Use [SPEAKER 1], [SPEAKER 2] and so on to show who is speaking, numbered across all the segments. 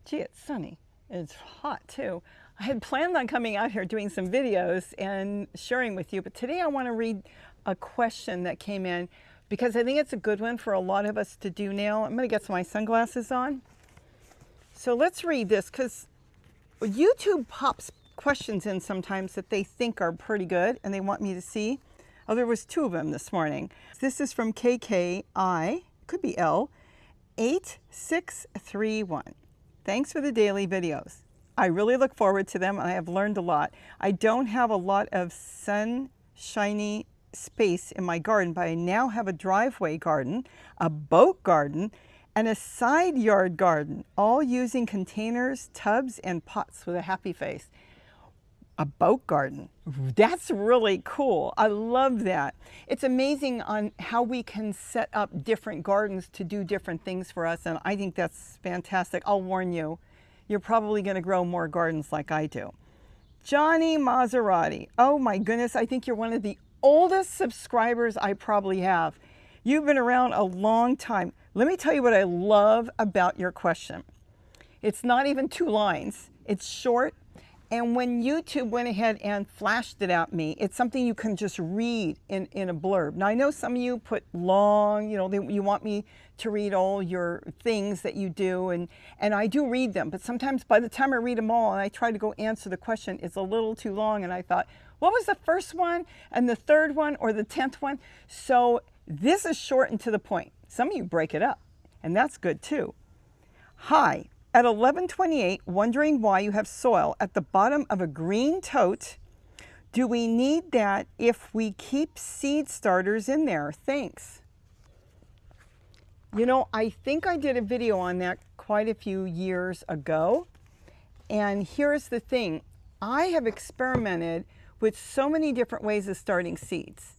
[SPEAKER 1] Gee, it's sunny. It's hot too. I had planned on coming out here doing some videos and sharing with you, but today I want to read a question that came in because I think it's a good one for a lot of us to do now. I'm going to get my sunglasses on. So let's read this because YouTube pops questions in sometimes that they think are pretty good and they want me to see. Oh, there was 2 of them this morning. This is from KKI, could be L, 8631. Thanks for the daily videos. I really look forward to them and I have learned a lot. I don't have a lot of sunshiny space in my garden, but I now have a driveway garden, a boat garden, and a side yard garden, all using containers, tubs, and pots with a happy face. A boat garden. That's really cool. I love that. It's amazing on how we can set up different gardens to do different things for us, and I think that's fantastic. I'll warn you, you're probably going to grow more gardens like I do. Johnny Maserati. Oh my goodness, I think you're one of the oldest subscribers I probably have. You've been around a long time. Let me tell you what I love about your question. It's not even 2 lines. It's short. And when YouTube went ahead and flashed it at me, it's something you can just read in a blurb. Now, I know some of you put long, you want me to read all your things that you do, and I do read them. But sometimes by the time I read them all and I try to go answer the question, it's a little too long. And I thought, what was the first one and the 3rd one or the 10th one? So this is short and to the point. Some of you break it up, and that's good too. Hi. At 11:28, wondering why you have soil at the bottom of a green tote. Do we need that if we keep seed starters in there? Thanks. I think I did a video on that quite a few years ago. And here's the thing. I have experimented with so many different ways of starting seeds.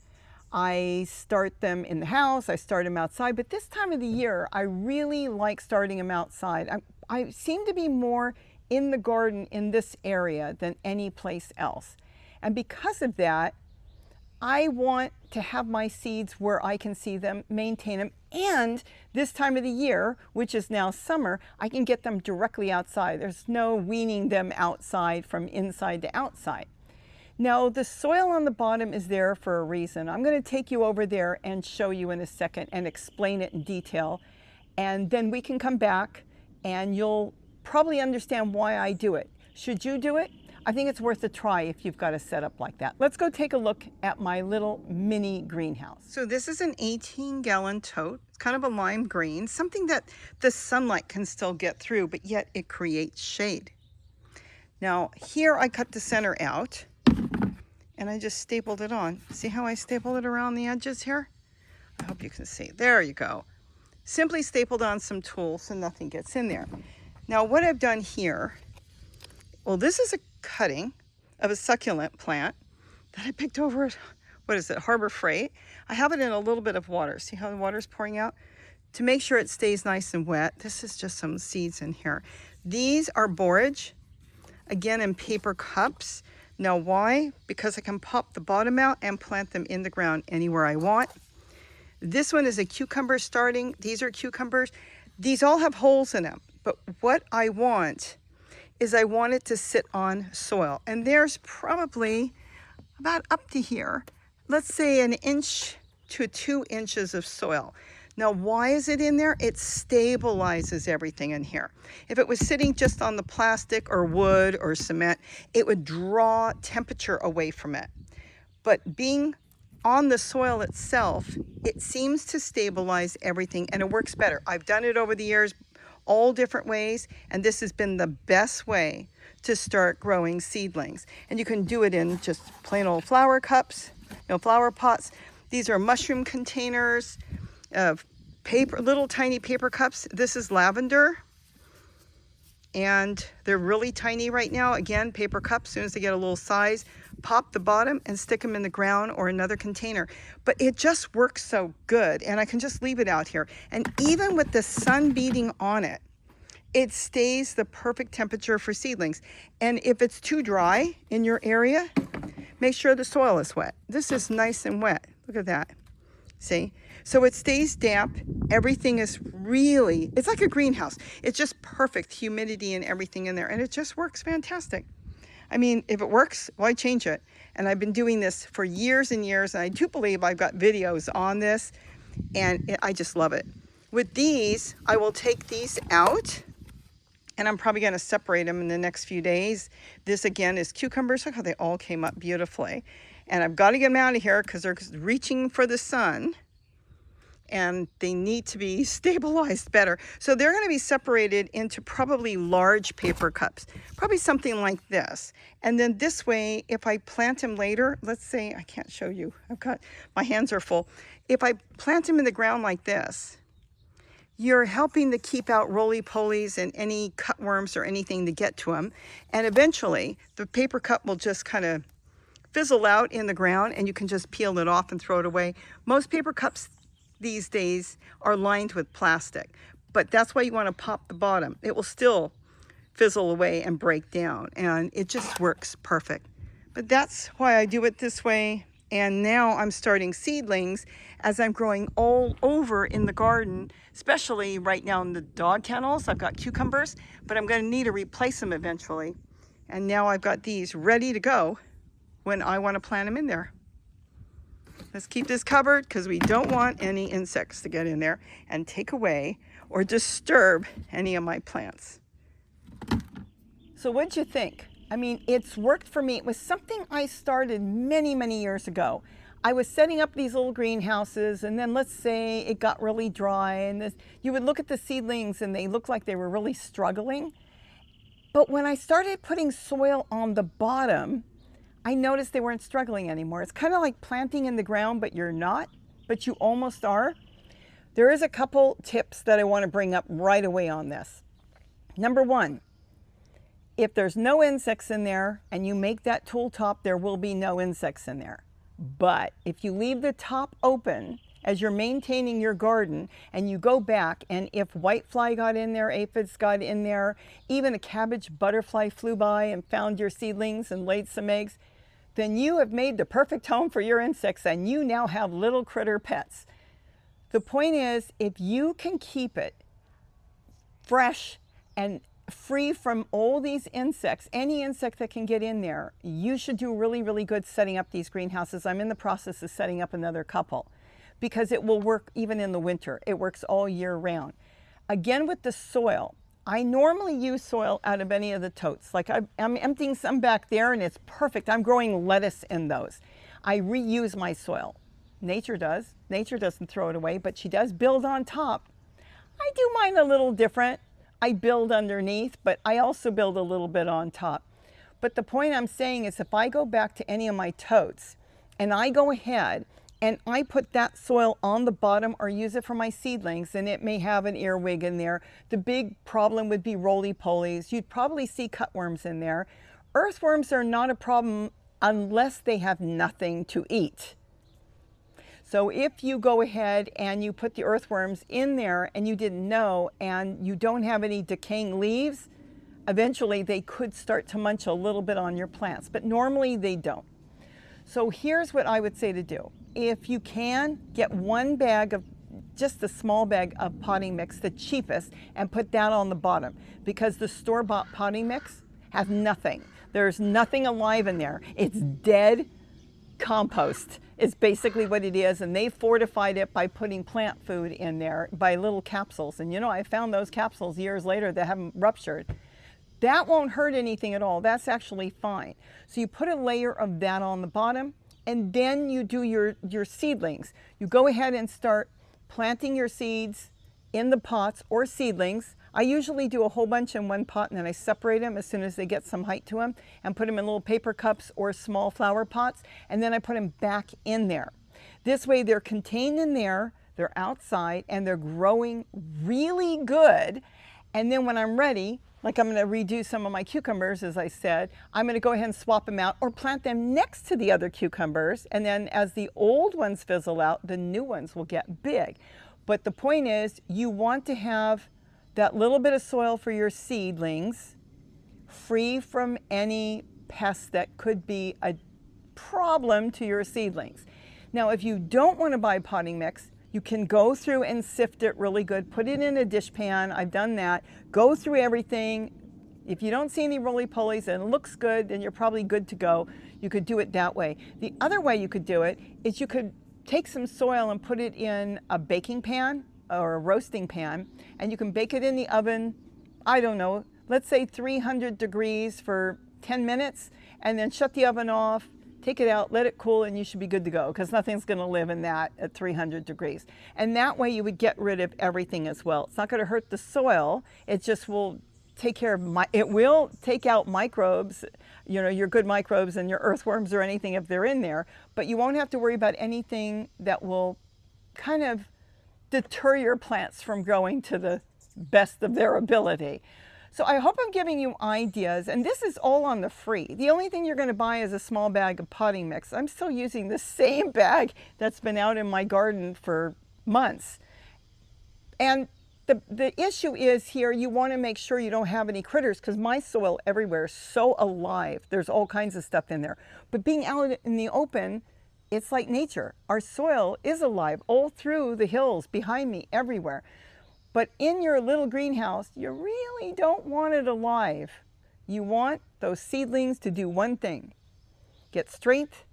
[SPEAKER 1] I start them in the house, I start them outside, but this time of the year, I really like starting them outside. I seem to be more in the garden in this area than any place else. And because of that, I want to have my seeds where I can see them, maintain them, and this time of the year, which is now summer, I can get them directly outside. There's no weaning them outside from inside to outside. Now, the soil on the bottom is there for a reason. I'm going to take you over there and show you in a second and explain it in detail. And then we can come back and you'll probably understand why I do it. Should you do it? I think it's worth a try if you've got a setup like that. Let's go take a look at my little mini greenhouse. So this is an 18-gallon tote. It's kind of a lime green, something that the sunlight can still get through, but yet it creates shade. Now, here I cut the center out and I just stapled it on. See how I stapled it around the edges here? I hope you can see. There you go. Simply stapled on some tools so nothing gets in there. Now what I've done here, well, this is a cutting of a succulent plant that I picked over at, Harbor Freight. I have it in a little bit of water. See how the water's pouring out? To make sure it stays nice and wet, this is just some seeds in here. These are borage, again in paper cups. Now why? Because I can pop the bottom out and plant them in the ground anywhere I want. This one is a cucumber starting. These are cucumbers. These all have holes in them. But what I want is I want it to sit on soil. And there's probably about up to here, let's say 1 inch to 2 inches of soil. Now, why is it in there? It stabilizes everything in here. If it was sitting just on the plastic or wood or cement, it would draw temperature away from it. But being on the soil itself, it seems to stabilize everything and it works better. I've done it over the years, all different ways, and this has been the best way to start growing seedlings. And you can do it in just plain old flower cups, flower pots. These are mushroom containers, paper, little tiny paper cups. This is lavender, and they're really tiny right now. Again, paper cups, as soon as they get a little size, pop the bottom and stick them in the ground or another container. But it just works so good, and I can just leave it out here. And even with the sun beating on it, it stays the perfect temperature for seedlings. And if it's too dry in your area, make sure the soil is wet. This is nice and wet. Look at that. See? So it stays damp. Everything is really, it's like a greenhouse. It's just perfect humidity and everything in there. And it just works fantastic. I mean, if it works, why change it? And I've been doing this for years and years. And I do believe I've got videos on this. And I just love it. With these, I will take these out. And I'm probably going to separate them in the next few days. This again is cucumbers. Look how they all came up beautifully. And I've got to get them out of here because they're reaching for the sun. And they need to be stabilized better. So they're going to be separated into probably large paper cups. Probably something like this. And then this way, if I plant them later, let's say, I can't show you. My hands are full. If I plant them in the ground like this, you're helping to keep out roly-polies and any cutworms or anything to get to them. And eventually, the paper cup will just kind of fizzle out in the ground and you can just peel it off and throw it away. Most paper cups these days are lined with plastic, but that's why you want to pop the bottom. It will still fizzle away and break down, and it just works perfect. But that's why I do it this way. And now I'm starting seedlings as I'm growing all over in the garden, especially right now in the dog kennels. I've got cucumbers, but I'm going to need to replace them eventually. And now I've got these ready to go when I want to plant them in there. Let's keep this covered because we don't want any insects to get in there and take away or disturb any of my plants. So what'd you think? I mean, it's worked for me. It was something I started many, many years ago. I was setting up these little greenhouses, and then let's say it got really dry, and you would look at the seedlings and they looked like they were really struggling. But when I started putting soil on the bottom, I noticed they weren't struggling anymore. It's kind of like planting in the ground, but you're not, but you almost are. There is a couple tips that I want to bring up right away on this. Number one, if there's no insects in there and you make that tool top, there will be no insects in there. But if you leave the top open as you're maintaining your garden and you go back, and if whitefly got in there, aphids got in there, even a cabbage butterfly flew by and found your seedlings and laid some eggs, then you have made the perfect home for your insects and you now have little critter pets. The point is, if you can keep it fresh and free from all these insects, any insect that can get in there, you should do really, really good setting up these greenhouses. I'm in the process of setting up another couple because it will work even in the winter. It works all year round. Again, with the soil, I normally use soil out of any of the totes. Like I'm emptying some back there and it's perfect. I'm growing lettuce in those. I reuse my soil. Nature does. Nature doesn't throw it away, but she does build on top. I do mine a little different. I build underneath, but I also build a little bit on top. But the point I'm saying is if I go back to any of my totes and I go ahead and I put that soil on the bottom or use it for my seedlings, and it may have an earwig in there. The big problem would be roly-polies. You'd probably see cutworms in there. Earthworms are not a problem unless they have nothing to eat. So if you go ahead and you put the earthworms in there and you didn't know and you don't have any decaying leaves, eventually they could start to munch a little bit on your plants, but normally they don't. So here's what I would say to do. If you can, get one bag of, just a small bag of potting mix, the cheapest, and put that on the bottom because the store-bought potting mix has nothing. There's nothing alive in there. It's dead compost is basically what it is, and they fortified it by putting plant food in there by little capsules. And you know, I found those capsules years later that haven't ruptured. That won't hurt anything at all. That's actually fine. So you put a layer of that on the bottom, and then you do your seedlings. You go ahead and start planting your seeds in the pots or seedlings. I usually do a whole bunch in one pot and then I separate them as soon as they get some height to them and put them in little paper cups or small flower pots, and then I put them back in there. This way they're contained in there, they're outside, and they're growing really good. And then when I'm ready, like I'm going to redo some of my cucumbers, as I said, I'm going to go ahead and swap them out or plant them next to the other cucumbers. And then as the old ones fizzle out, the new ones will get big. But the point is, you want to have that little bit of soil for your seedlings free from any pests that could be a problem to your seedlings. Now, if you don't want to buy potting mix, You can go through and sift it really good. Put it in a dish pan. I've done that. Go through everything. If you don't see any roly-polies and it looks good, then you're probably good to go. You could do it that way. The other way you could do it is you could take some soil and put it in a baking pan or a roasting pan, and you can bake it in the oven, I don't know, let's say 300 degrees for 10 minutes, and then shut the oven off, take it out, let it cool, and you should be good to go, because nothing's going to live in that at 300 degrees. And that way you would get rid of everything as well. It's not going to hurt the soil. It just will take care of it will take out microbes, you know, your good microbes and your earthworms or anything if they're in there, but you won't have to worry about anything that will kind of deter your plants from growing to the best of their ability. So I hope I'm giving you ideas, and this is all on the free. The only thing you're going to buy is a small bag of potting mix. I'm still using the same bag that's been out in my garden for months. And the issue is here, you want to make sure you don't have any critters, because my soil everywhere is so alive. There's all kinds of stuff in there. But being out in the open, it's like nature. Our soil is alive all through the hills, behind me, everywhere. But in your little greenhouse, you really don't want it alive. You want those seedlings to do one thing: get strength,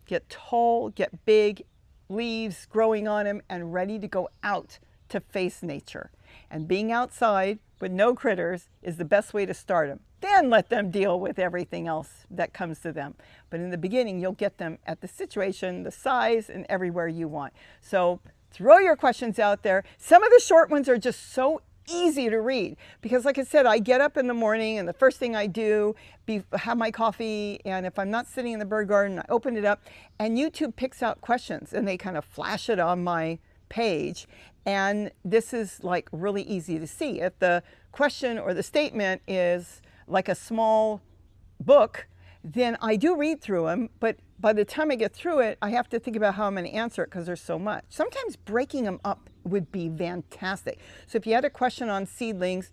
[SPEAKER 1] get tall, get big, leaves growing on them, and ready to go out to face nature. And being outside with no critters is the best way to start them. Then let them deal with everything else that comes to them. But in the beginning, you'll get them at the situation, the size, and everywhere you want. So throw your questions out there. Some of the short ones are just so easy to read, because like I said, I get up in the morning and the first thing I do, have my coffee, and if I'm not sitting in the bird garden, I open it up and YouTube picks out questions and they kind of flash it on my page. And this is like really easy to see. If the question or the statement is like a small book, then I do read through them, but by the time I get through it, I have to think about how I'm going to answer it, because there's so much. Sometimes breaking them up would be fantastic. So if you had a question on seedlings,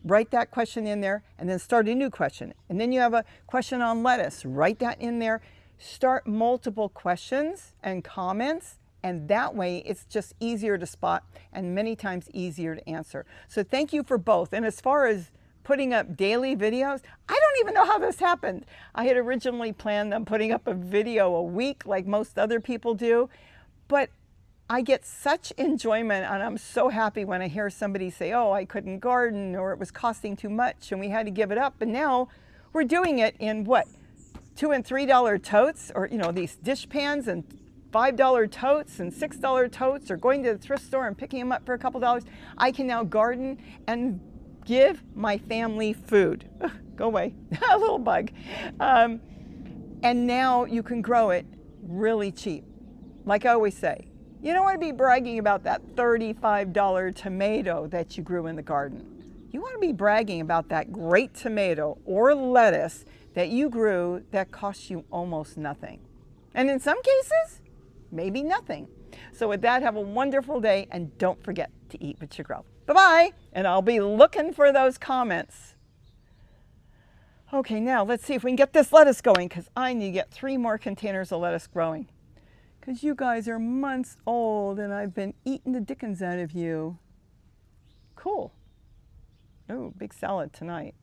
[SPEAKER 1] write that question in there and then start a new question. And then you have a question on lettuce, write that in there. Start multiple questions and comments, and that way it's just easier to spot and many times easier to answer. So thank you for both. And as far as putting up daily videos, I don't even know how this happened. I had originally planned on putting up a video a week like most other people do, but I get such enjoyment, and I'm so happy when I hear somebody say, oh, I couldn't garden, or it was costing too much and we had to give it up. And now we're doing it in what, $2 and $3 totes, or you know, these dish pans, and $5 totes and $6 totes, or going to the thrift store and picking them up for a couple dollars. I can now garden and give my family food. Ugh, go away, a little bug. And now you can grow it really cheap. Like I always say, you don't want to be bragging about that $35 tomato that you grew in the garden. You want to be bragging about that great tomato or lettuce that you grew that cost you almost nothing. And in some cases, maybe nothing. So with that, have a wonderful day, and don't forget to eat what you grow. Bye-bye, and I'll be looking for those comments. Okay, now let's see if we can get this lettuce going, because I need to get 3 more containers of lettuce growing. Because you guys are months old, and I've been eating the dickens out of you. Cool. Oh, big salad tonight.